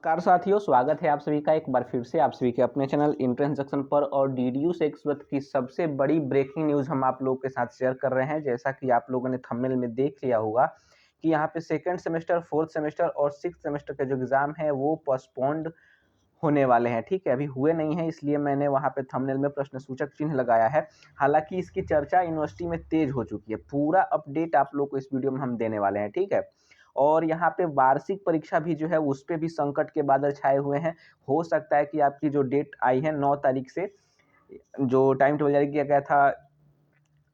नमस्कार साथियों, स्वागत है आप सभी का एक बार फिर से आप सभी के अपने चैनल एंट्रेंस जंक्शन पर। और डीडीयू से इस वक्त की सबसे बड़ी ब्रेकिंग न्यूज़ हम आप लोगों के साथ शेयर कर रहे हैं। जैसा कि आप लोगों ने थंबनेल में देख लिया होगा कि यहाँ पे सेकंड सेमेस्टर, फोर्थ सेमेस्टर और सिक्स सेमेस्टर के जो एग्ज़ाम है वो पोस्टपोन्ड होने वाले हैं। ठीक है, अभी हुए नहीं हैं, इसलिए मैंने वहाँ पे थंबनेल में प्रश्न सूचक चिन्ह लगाया है। हालांकि इसकी चर्चा यूनिवर्सिटी में तेज हो चुकी है। पूरा अपडेट आप लोग को इस वीडियो में हम देने वाले हैं। ठीक है, और यहाँ पे वार्षिक परीक्षा भी जो है उस पे भी संकट के बादल छाए हुए हैं। हो सकता है कि आपकी जो डेट आई है 9 तारीख से जो टाइम टेबल जारी किया गया था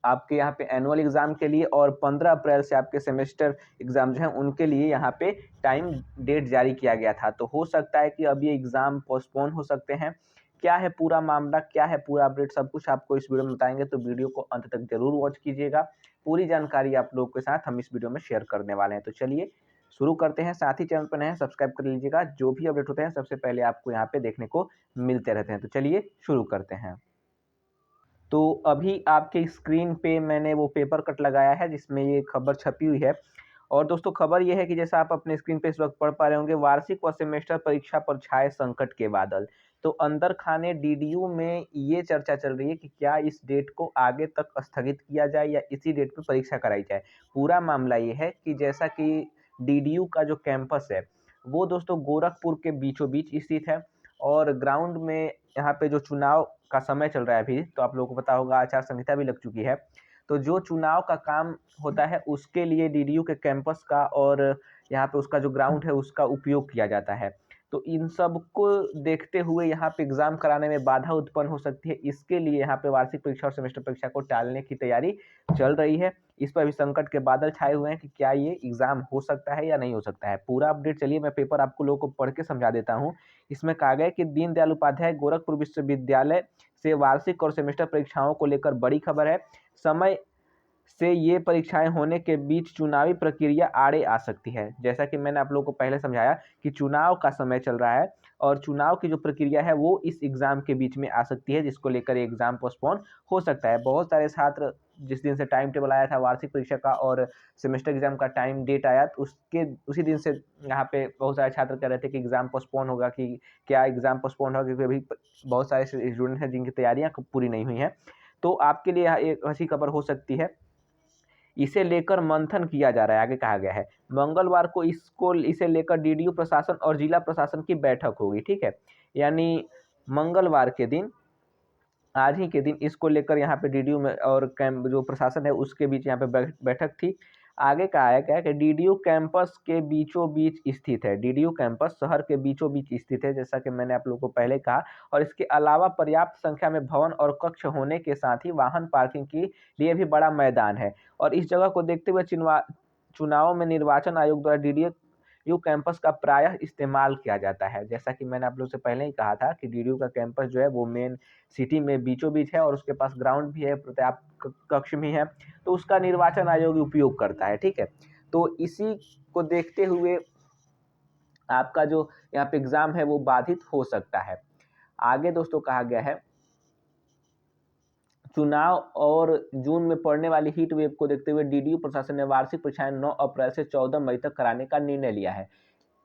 आपके यहाँ पे एनुअल एग्ज़ाम के लिए, और 15 अप्रैल से आपके सेमेस्टर एग्ज़ाम जो हैं उनके लिए यहाँ पे टाइम डेट जारी किया गया था। तो हो सकता है कि अब ये एग्ज़ाम पोस्टपोन हो सकते हैं। क्या है पूरा मामला, क्या है पूरा अपडेट, सब कुछ आपको इस वीडियो में बताएँगे, तो वीडियो को अंत तक ज़रूर वॉच कीजिएगा। पूरी जानकारी आप लोगों के साथ हम इस वीडियो में शेयर करने वाले हैं। तो चलिए शुरू करते हैं। साथ ही चैनल पर नए हैं सब्सक्राइब कर लीजिएगा। जो भी अपडेट होते हैं सबसे पहले आपको यहाँ पे देखने को मिलते रहते हैं। तो चलिए शुरू करते हैं। तो अभी आपके स्क्रीन पे मैंने वो पेपर कट लगाया है जिसमें ये खबर छपी हुई है। और दोस्तों खबर ये है कि जैसा आप अपने स्क्रीन पे इस वक्त पढ़ पा रहे होंगे, वार्षिक व सेमेस्टर परीक्षा पर छाए संकट के बादल। तो अंदर खाने डीडीयू में ये चर्चा चल रही है कि क्या इस डेट को आगे तक स्थगित किया जाए या इसी डेट पे परीक्षा कराई जाए। पूरा मामला ये है कि जैसा कि डीडीयू का जो कैंपस है वो दोस्तों गोरखपुर के बीचों बीच स्थित है। और ग्राउंड में यहाँ पे जो चुनाव का समय चल रहा है अभी, तो आप लोगों को पता होगा आचार संहिता भी लग चुकी है। तो जो चुनाव का काम होता है उसके लिए डीडीयू के कैंपस का और यहाँ पे उसका जो ग्राउंड है उसका उपयोग किया जाता है। तो इन सब को देखते हुए यहाँ पे एग्ज़ाम कराने में बाधा उत्पन्न हो सकती है। इसके लिए यहाँ पे वार्षिक परीक्षा और सेमेस्टर परीक्षा को टालने की तैयारी चल रही है। इस पर भी संकट के बादल छाए हुए हैं कि क्या ये एग्ज़ाम हो सकता है या नहीं हो सकता है। पूरा अपडेट चलिए मैं पेपर आपको लोगों को पढ़ के समझा देता हूँ। इसमें कहा गया है कि दीनदयाल उपाध्याय गोरखपुर विश्वविद्यालय से वार्षिक और सेमेस्टर परीक्षाओं को लेकर बड़ी खबर है। समय से ये परीक्षाएं होने के बीच चुनावी प्रक्रिया आड़े आ सकती है। जैसा कि मैंने आप लोगों को पहले समझाया कि चुनाव का समय चल रहा है और चुनाव की जो प्रक्रिया है वो इस एग्ज़ाम के बीच में आ सकती है, जिसको लेकर एग्ज़ाम पोस्टपोन हो सकता है। बहुत सारे छात्र जिस दिन से टाइम टेबल आया था वार्षिक परीक्षा का और सेमेस्टर एग्ज़ाम का टाइम डेट आया, तो उसके उसी दिन से यहाँ पे बहुत सारे छात्र कह रहे थे कि एग्ज़ाम पोस्टपोन होगा, कि क्या एग्ज़ाम पोस्टपोन होगा, क्योंकि अभी बहुत सारे स्टूडेंट हैं जिनकी तैयारियाँ पूरी नहीं हुई हैं। तो आपके लिए एक ऐसी खबर हो सकती है। इसे लेकर मंथन किया जा रहा है, आगे कहा गया है। मंगलवार को इसे लेकर डीडीयू प्रशासन और जिला प्रशासन की बैठक होगी। ठीक है, यानी मंगलवार के दिन, आज ही के दिन इसको लेकर यहाँ पे डीडीयू में और कैंप जो प्रशासन है उसके बीच यहाँ पे बैठक थी। आगे कहा है क्या कि डीडीयू कैंपस के बीचों बीच स्थित है। डीडीयू कैंपस शहर के बीचों बीच स्थित है, जैसा कि मैंने आप लोगों को पहले कहा। और इसके अलावा पर्याप्त संख्या में भवन और कक्ष होने के साथ ही वाहन पार्किंग के लिए भी बड़ा मैदान है। और इस जगह को देखते हुए चुनाव में निर्वाचन आयोग द्वारा डीडीयू कैंपस का प्रायः इस्तेमाल किया जाता है। जैसा कि मैंने आप लोग से पहले ही कहा था कि डीडीयू का कैंपस जो है वो मेन सिटी में बीचों बीच है और उसके पास ग्राउंड भी है, पर्याप्त कक्ष भी है, तो उसका निर्वाचन आयोग उपयोग करता है। ठीक है, तो इसी को देखते हुए आपका जो यहाँ पे एग्ज़ाम है वो बाधित हो सकता है। आगे दोस्तों कहा गया है, चुनाव और जून में पड़ने वाली हीट वेव को देखते हुए डीडीयू प्रशासन ने वार्षिक परीक्षाएं 9 अप्रैल से 14 मई तक कराने का निर्णय लिया है।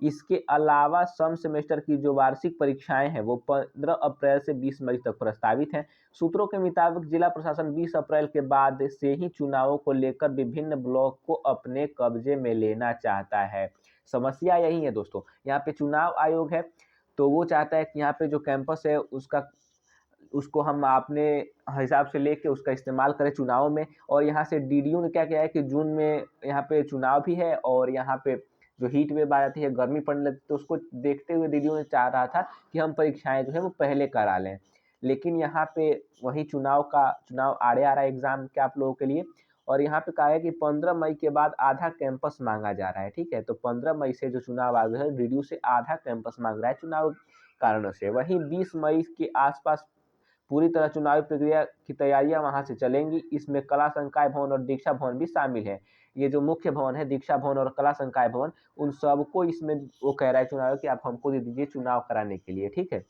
इसके अलावा सम सेमेस्टर की जो वार्षिक परीक्षाएं हैं वो 15 अप्रैल से 20 मई तक प्रस्तावित हैं। सूत्रों के मुताबिक जिला प्रशासन 20 अप्रैल के बाद से ही चुनावों को लेकर विभिन्न ब्लॉक को अपने कब्जे में लेना चाहता है। समस्या यही है दोस्तों, यहाँ पे चुनाव आयोग है तो वो चाहता है कि यहाँ पे जो कैंपस है उसको हम अपने हिसाब से लेके उसका इस्तेमाल करें चुनाव में। और यहाँ से डीडीयू ने क्या किया है कि जून में यहाँ पे चुनाव भी है और यहाँ पे जो हीट वेव आ जाती है, गर्मी पड़ने लगती है, तो उसको देखते हुए डीडीयू ने चाह रहा था कि हम परीक्षाएं जो है वो पहले करा लें। लेकिन यहाँ पे वही चुनाव आड़े आ रहा है एग्जाम के आप लोगों के लिए। और यहाँ पे कहा है कि 15 मई के बाद आधा कैंपस मांगा जा रहा है। ठीक है, तो 15 मई से जो चुनाव आयोग है डीडीयू से आधा कैंपस मांग रहा है चुनाव कारणों से। वहीं 20 मई के आसपास पूरी तरह चुनावी प्रक्रिया की तैयारियां वहां से चलेंगी। इसमें कला संकाय भवन और दीक्षा भवन भी शामिल है। ये जो मुख्य भवन है दीक्षा भवन और कला संकाय भवन, उन सबको इसमें वो कह रहा है चुनाव कि आप हमको दे दीजिए चुनाव कराने के लिए। ठीक है,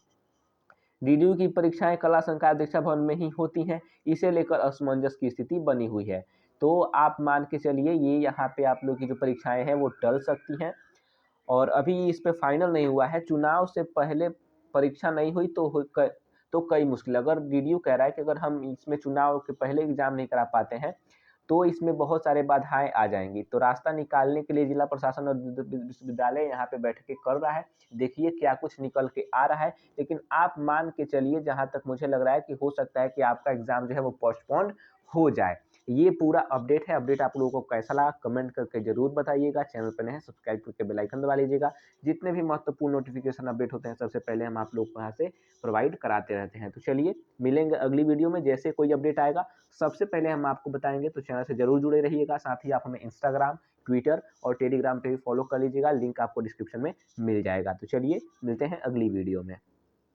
डीडीयू की परीक्षाएं कला संकाय दीक्षा भवन में ही होती हैं। इसे लेकर असमंजस की स्थिति बनी हुई है। तो आप मान के चलिए ये यहाँ पे आप लोग की जो परीक्षाएं हैं वो टल सकती हैं। और अभी इस पे फाइनल नहीं हुआ है। चुनाव से पहले परीक्षा नहीं हुई तो कई मुश्किल, अगर डीडीयू कह रहा है कि अगर हम इसमें चुनाव के पहले एग्ज़ाम नहीं करा पाते हैं, तो इसमें बहुत सारे बाधाएँ आ जाएँगी। तो रास्ता निकालने के लिए जिला प्रशासन और विश्वविद्यालय यहाँ पे बैठकें कर रहा है। देखिए क्या कुछ निकल के आ रहा है, लेकिन आप मान के चलिए, जहाँ तक मुझे लग रहा है कि हो सकता है कि आपका एग्ज़ाम जो है वो पोस्टपोन्ड हो जाए। ये पूरा अपडेट है। अपडेट आप लोगों को कैसा लगा कमेंट करके ज़रूर बताइएगा। चैनल पे नए हैं सब्सक्राइब करके बेल आइकन दबा लीजिएगा। जितने भी महत्वपूर्ण नोटिफ़िकेशन अपडेट होते हैं सबसे पहले हम आप लोग को यहाँ से प्रोवाइड कराते रहते हैं। तो चलिए मिलेंगे अगली वीडियो में, जैसे कोई अपडेट आएगा सबसे पहले हम आपको बताएँगे। तो चैनल से ज़रूर जुड़े रहिएगा। साथ ही आप हमें इंस्टाग्राम, ट्विटर और टेलीग्राम पे भी फॉलो कर लीजिएगा। लिंक आपको डिस्क्रिप्शन में मिल जाएगा। तो चलिए मिलते हैं अगली वीडियो में।